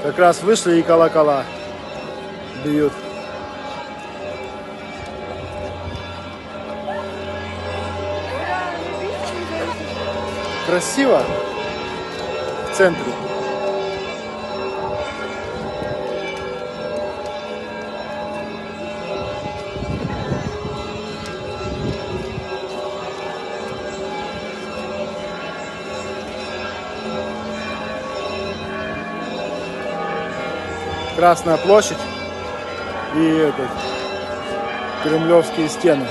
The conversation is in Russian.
Как раз вышли и колокола бьют. Красиво в центре. Красная площадь и Кремлевские стены.